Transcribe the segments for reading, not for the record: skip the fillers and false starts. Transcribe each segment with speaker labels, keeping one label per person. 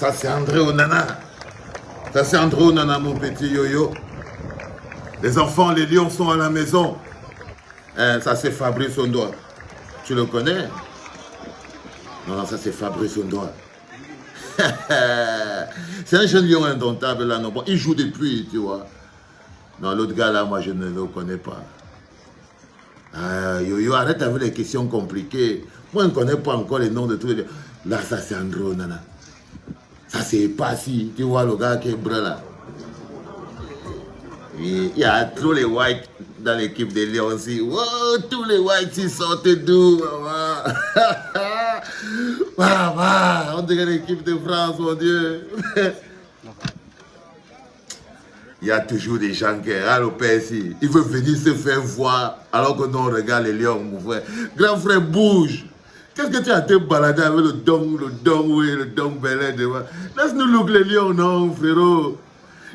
Speaker 1: Ça, c'est André Onana. Ça, c'est André Onana, mon petit yo-yo. Les enfants, les lions sont à la maison. Hein, ça, c'est Fabrice Ondoa. Tu le connais? Non, ça, c'est Fabrice Ondoa. C'est un jeune lion indomptable, là. Non, bon, il joue depuis, tu vois. Non, l'autre gars, là, moi, je ne le connais pas. Yo-yo, arrête avec les questions compliquées. Moi, je ne connais pas encore les noms de tous les... Là, ça, c'est André Onana. Ça, c'est Passy. Tu vois le gars qui est brun, là. Il y a tous les whites dans l'équipe des Lions aussi. Wow, tous les whites, ils sortent d'où, maman? Maman, on dirait l'équipe de France, mon Dieu. Il y a toujours des gens qui sont au PSI. Ils veulent venir se faire voir alors que nous, on regarde les Lions, mon frère. Grand frère, bouge. Qu'est-ce que tu as été baladé avec le dong belé devant? Laisse-nous look les Lions, non, frérot.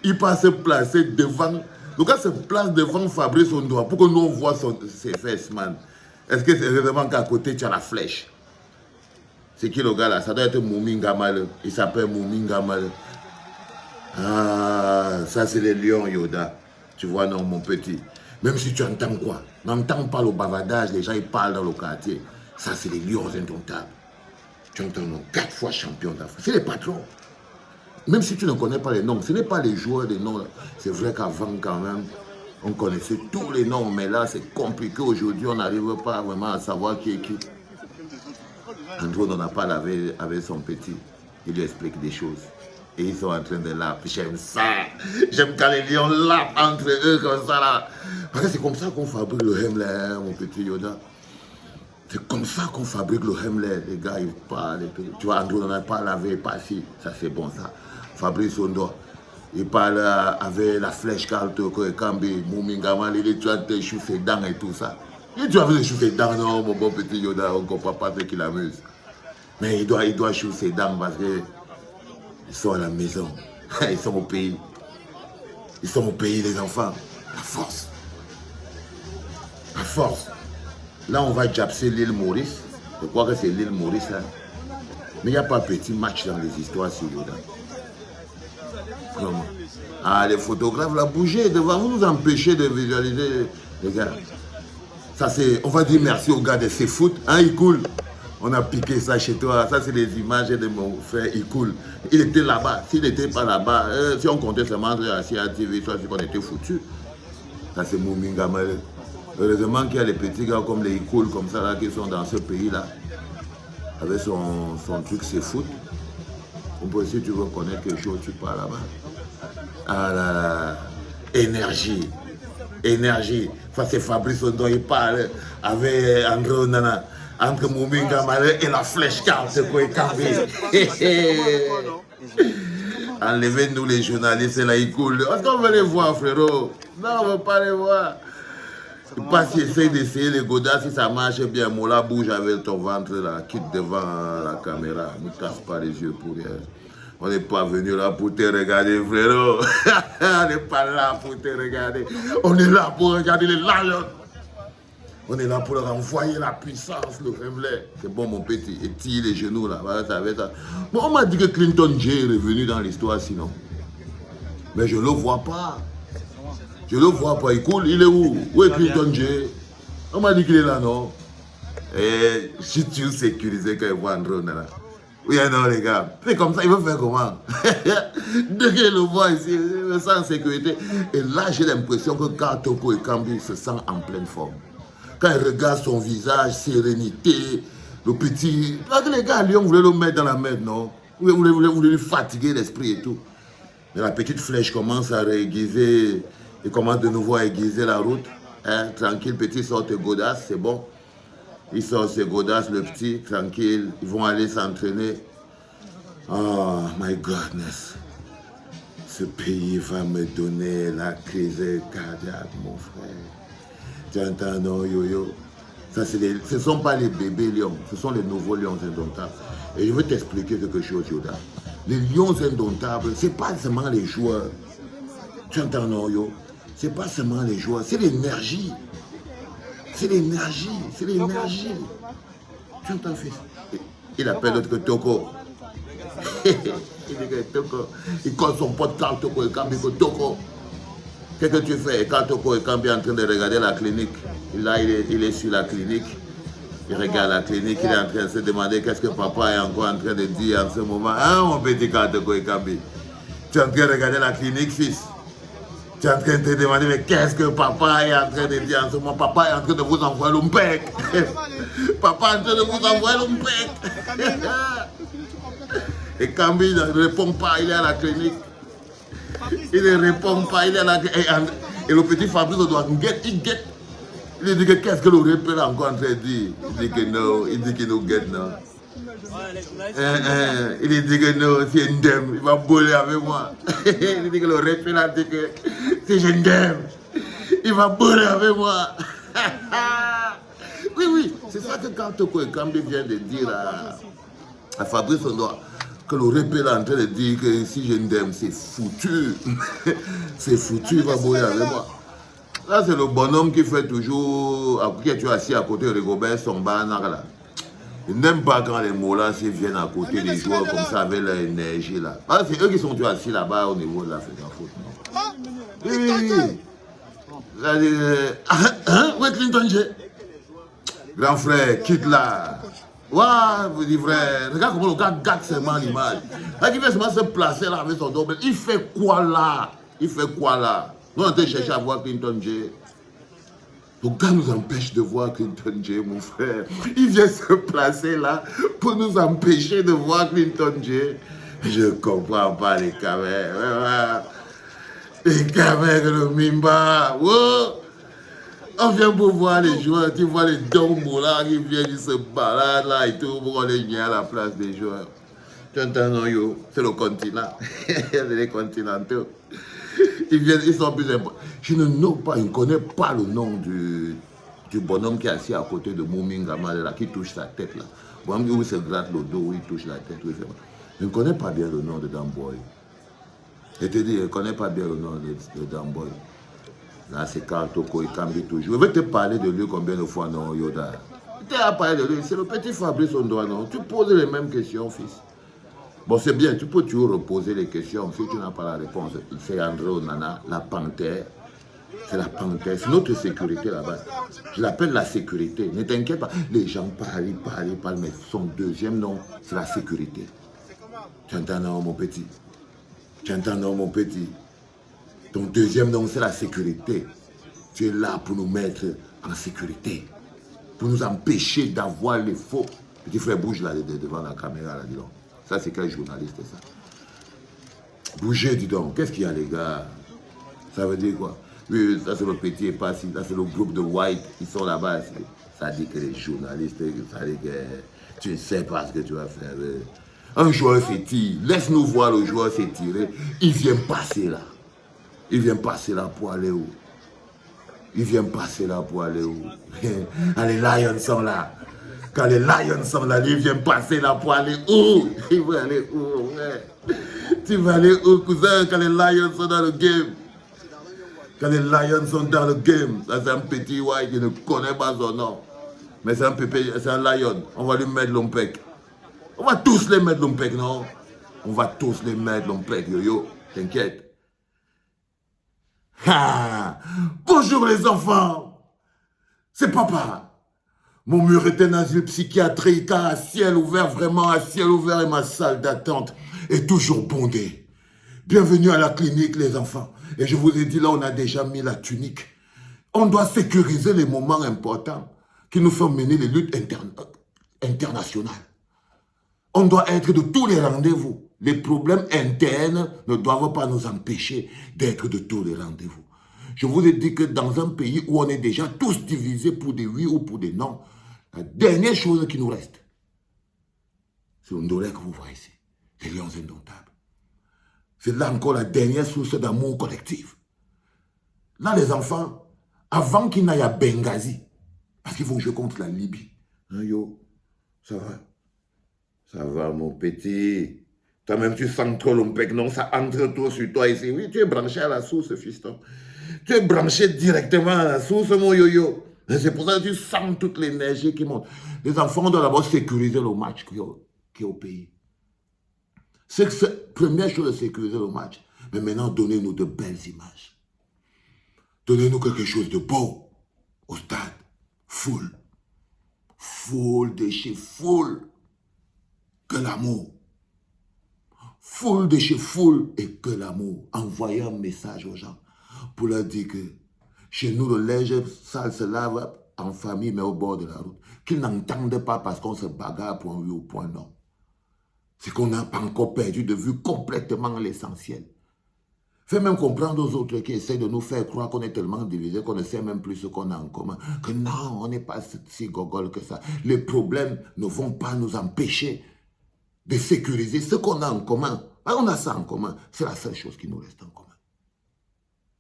Speaker 1: Il passe se placer devant. Le gars se place devant Fabrice Ondoa pour que nous on voit ses fesses, man. Est-ce que c'est vraiment qu'à côté tu as la flèche? C'est qui le gars là? Ça doit être Mouminga Mal. Il s'appelle Mouminga Mal. Ah, ça c'est les lions, Yoda. Tu vois, non, mon petit. Même si tu entends quoi? N'entends pas le bavardage, les gens ils parlent dans le quartier. Ça c'est les lions indomptables. Tu entends, non? 4 fois champion d'Afrique. C'est les patrons. Même si tu ne connais pas les noms, ce n'est pas les joueurs des noms. C'est vrai qu'avant, quand même, on connaissait tous les noms, mais là, c'est compliqué. Aujourd'hui, on n'arrive pas vraiment à savoir qui est qui. Andrew n'en a pas lavé avec son petit. Il lui explique des choses. Et ils sont en train de laver. J'aime ça. J'aime quand les lions lavent entre eux comme ça, là. Parce que c'est comme ça qu'on fabrique le Hemler, mon petit Yoda. C'est comme ça qu'on fabrique le Hemler. Les gars, ils parlent. Tu vois, Andrew n'en a pas lavé, pas si. Ça, c'est bon, ça. Fabrice Ondoa, il parle avec la flèche carte que Kambi, Moumingaman, il est en train de chou ses dents et tout ça. Il doit avoir chou ses dents, non, mon bon petit Yoda, on ne comprend pas ce qu'il amuse. Mais il doit chou ses dents parce qu'ils sont à la maison, ils sont au pays. Ils sont au pays, les enfants. La force. La force. Là, on va japser l'île Maurice. Je crois que c'est l'île Maurice, là. Mais il n'y a pas petit match dans les histoires sur Yoda. Comment? Ah, les photographes, là, bougez devant vous, nous empêchez de visualiser, les gars. Ça, c'est, on va dire merci au gars de Seafoot. Hein, il coule. On a piqué ça chez toi. Ça, c'est les images de mon frère, il coule. Il était là-bas. S'il n'était pas là-bas, si on comptait seulement à CATV, soit si on était foutu. Ça, c'est Mouminga Malé. Heureusement qu'il y a les petits gars comme les Ikoul, comme ça, là, qui sont dans ce pays-là. Avec son truc Seafoot. Si tu veux connaître quelque chose, tu pars là-bas. Ah là là, énergie, énergie. Ça c'est Fabrice Ondoa, il parle avec André Onana, entre Mouminga Malé et la flèche carte quoi enlevez-nous les journalistes là, ils coulent. Est-ce qu'on veut les voir, frérot? Non, on ne veut pas les voir. Pas si essaye d'essayer les godasses, si ça marche bien, Mola bouge avec ton ventre là, quitte devant la caméra, ne casse pas les yeux pour rien. On n'est pas venu là pour te regarder, frérot. On n'est pas là pour te regarder. On est là pour regarder les lions. On est là pour leur envoyer la puissance, le Hemler. C'est bon, mon petit. Et tire les genoux là. Voilà, ça va être... Bon, on m'a dit que Clinton J est revenu dans l'histoire sinon. Mais je ne le vois pas. Je ne le vois pas. Il coule. Il est où? Où est Clinton J? On m'a dit qu'il est là, non? Et si tu sécurisais quand il voit André Onana. Oui, non, les gars. C'est comme ça, il veut faire comment? Dès qu'il le voit ici, il me sent en sécurité. Et là, j'ai l'impression que Toko et Kambi se sentent en pleine forme. Quand il regarde son visage, sérénité, le petit... Là, les gars, Lyon voulait le mettre dans la mer, non? Vous voulez lui fatiguer l'esprit et tout. Mais la petite flèche commence à réaiguiser. Il commence de nouveau à aiguiser la route. Hein? Tranquille, petit sort de godasse, c'est bon. Il sort ses godasses, le petit, tranquille. Ils vont aller s'entraîner. Oh, my goodness. Ce pays va me donner la crise cardiaque, mon frère. Tu entends, non, yo-yo? Ça, ce ne sont pas les bébés lions, ce sont les nouveaux lions indomptables. Et je veux t'expliquer quelque chose, Yoda. Les lions indomptables, ce n'est pas seulement les joueurs. Tu entends, non, yo? Ce n'est pas seulement les joueurs, c'est l'énergie. C'est l'énergie, c'est l'énergie. Tu entends, fils? Il appelle l'autre Toko. Il dit que Toko, il colle son pote quand Toko et Kambi, Toko. Qu'est-ce que tu fais? Quand Toko et Kambi est en train de regarder la clinique, là il est sur la clinique, il regarde la clinique, il est en train de se demander qu'est-ce que papa est encore en train de dire en ce moment. Hein, mon petit quand Toko et Kambi? Tu es en train de regarder la clinique, fils? Tu es en train de te demander, mais qu'est-ce que papa est en train de dire en ce moment? Papa est en train de vous envoyer l'ompec. Papa est en train de vous envoyer l'ompec. Et Kambi ne répond pas, il est à la clinique. Il ne répond pas, il est à la clinique. Et le petit Fabrice doit guette, il guette. Il dit que qu'est-ce que le repère est encore en train de dire? Il dit que non, il dit qu'il nous guette, non. Il dit que non, c'est Ndem, il va boler avec moi. Il dit que le repère dit que c'est Ndem, il va boler avec moi. Oui, c'est ça que quand Toko et Kambi vient de dire à Fabrice Ondoa, que le repère est en train de dire que si je Ndem, c'est foutu. C'est foutu, il va boler avec moi. Là, c'est le bonhomme qui fait toujours, qui est assis à côté de Rigobert Songba là. Il n'aime pas quand les Molas viennent à côté des joueurs comme ça avec leur énergie là. Ah, c'est eux qui sont toujours assis là-bas au niveau de la faute. Oui. Où est Clinton J? Grand frère, quitte là. Waouh, vous dites frère, regarde comment le gars gâte seulement l'image. Là, il fait seulement se placer là avec son double. Il fait quoi là? Nous, on a cherché à voir Clinton J. Le gars nous empêche de voir Clinton J, mon frère. Il vient se placer là pour nous empêcher de voir Clinton J. Je ne comprends pas les caméras. Les caméras, le Mimba. Wow. On vient pour voir les joueurs. Tu vois les dombos là qui viennent, ils se baladent là et tout pour aller venir à la place des joueurs. Tu entends, yo? C'est le continent. C'est les continentaux. Ils sont plus importants. Je ne know pas, je ne connais pas le nom du bonhomme qui est assis à côté de Mouminga là, qui touche sa tête là. Bon, où il se gratte le dos, où il touche la tête. Je ne connais pas bien le nom de Damboy. Je te dis, je ne connais pas bien le nom de Damboy. Là, c'est Karl Toko et Kambi toujours. Je vais te parler de lui combien de fois, non, Yoda? Tu as parlé de lui, c'est le petit Fabrice Ondoa, non? Tu poses les mêmes questions, fils. Bon, c'est bien, tu peux toujours reposer les questions. Si tu n'as pas la réponse, c'est André Onana, la panthère. C'est la panthère, c'est notre sécurité là-bas. Je l'appelle la sécurité. Ne t'inquiète pas. Les gens parlent, mais son deuxième nom, c'est la sécurité. Tu entends, non, mon petit? Tu entends, non, mon petit? Ton deuxième nom, c'est la sécurité. Tu es là pour nous mettre en sécurité. Pour nous empêcher d'avoir les faux. Petit frère, bouge là devant la caméra, là, dis donc. Ça, c'est quel journaliste, ça? Bougez, dis donc. Qu'est-ce qu'il y a, les gars? Ça veut dire quoi? Oui, ça, c'est le petit et pas si. Ça, c'est le groupe de White. Ils sont là-bas. Ça dit que les journalistes, ça dit que tu ne sais pas ce que tu vas faire. Un joueur s'étire. Laisse-nous voir le joueur s'étirer. Il vient passer là. Il vient passer là pour aller où? Il vient passer là pour aller où? Ah, les Lions sont là. Quand les Lions sont là, ils viennent passer là pour aller où? Il va aller où? Ouais. Tu vas aller où, cousin, quand les Lions sont dans le game? Quand les Lions sont dans le game, ça c'est un petit white, il ne connaît pas son nom. Mais c'est un lion. On va lui mettre l'ompec. On va tous les mettre l'ompec, non? On va tous les mettre l'ompec, yo-yo. T'inquiète. Ah, bonjour les enfants, c'est papa. Mon mur est un asile psychiatrique à ciel ouvert, vraiment à ciel ouvert, et ma salle d'attente est toujours bondée. Bienvenue à la clinique les enfants. Et je vous ai dit là, on a déjà mis la tunique. On doit sécuriser les moments importants qui nous font mener les luttes internationales. On doit être de tous les rendez-vous. Les problèmes internes ne doivent pas nous empêcher d'être de tous les rendez-vous. Je vous ai dit que dans un pays où on est déjà tous divisés pour des oui ou pour des non, la dernière chose qui nous reste, c'est Ndolé que vous voyez ici, les lions indomptables. C'est là encore la dernière source d'amour collectif. Là, les enfants, avant qu'ils n'aillent à Benghazi, parce qu'ils vont jouer contre la Libye, hein, yo, ça va? Ça va, mon petit. Toi-même, tu sens trop l'ompec, non? Ça entre trop sur toi ici. Oui, tu es branché à la source, fiston. Tu es branché directement à la source, mon yo-yo. C'est pour ça que tu sens toute l'énergie qui monte. Les enfants doivent d'abord sécuriser le match qui est au pays. C'est que première chose, c'est sécuriser le match. Mais maintenant, donnez-nous de belles images. Donnez-nous quelque chose de beau au stade. Full. Full de chez full. Que l'amour. Full de chez full et que l'amour. Envoyez un message aux gens pour leur dire que chez nous, le linge sale se lave en famille, mais au bord de la route. Qu'ils n'entendent pas parce qu'on se bagarre pour un oui ou pour un non. C'est qu'on n'a pas encore perdu de vue complètement l'essentiel. Fait même comprendre aux autres qui essaient de nous faire croire qu'on est tellement divisés qu'on ne sait même plus ce qu'on a en commun. Que non, on n'est pas si gogol que ça. Les problèmes ne vont pas nous empêcher de sécuriser ce qu'on a en commun. On a ça en commun. C'est la seule chose qui nous reste en commun.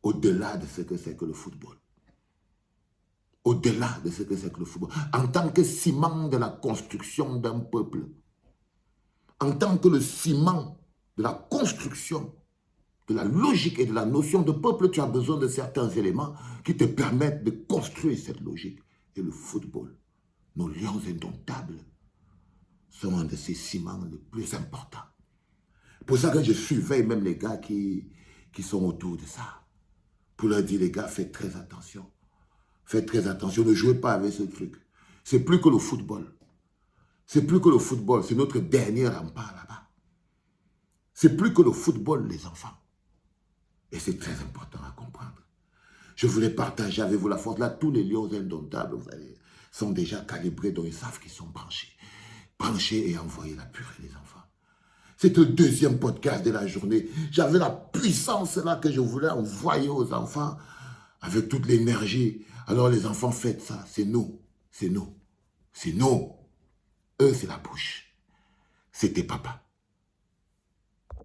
Speaker 1: Au-delà de ce que c'est que le football. Au-delà de ce que c'est que le football. En tant que ciment de la construction d'un peuple. En tant que le ciment de la construction, de la logique et de la notion de peuple, tu as besoin de certains éléments qui te permettent de construire cette logique. Et le football, nos lions indomptables, sont un de ces ciments les plus importants. Pour ça que je surveille même les gars qui sont autour de ça. Pour leur dire, les gars, faites très attention. Faites très attention, ne jouez pas avec ce truc. C'est plus que le football. C'est plus que le football, c'est notre dernier rempart là-bas. C'est plus que le football, les enfants. Et c'est très important à comprendre. Je voulais partager avec vous la force. Là, tous les lions indomptables, vous savez, sont déjà calibrés, donc ils savent qu'ils sont branchés. Branchés et envoyer la purée des enfants. C'est le deuxième podcast de la journée. J'avais la puissance là que je voulais envoyer aux enfants avec toute l'énergie. Alors les enfants, faites ça. C'est nous. C'est nous. C'est nous. Eux, c'est la bouche. C'était papa.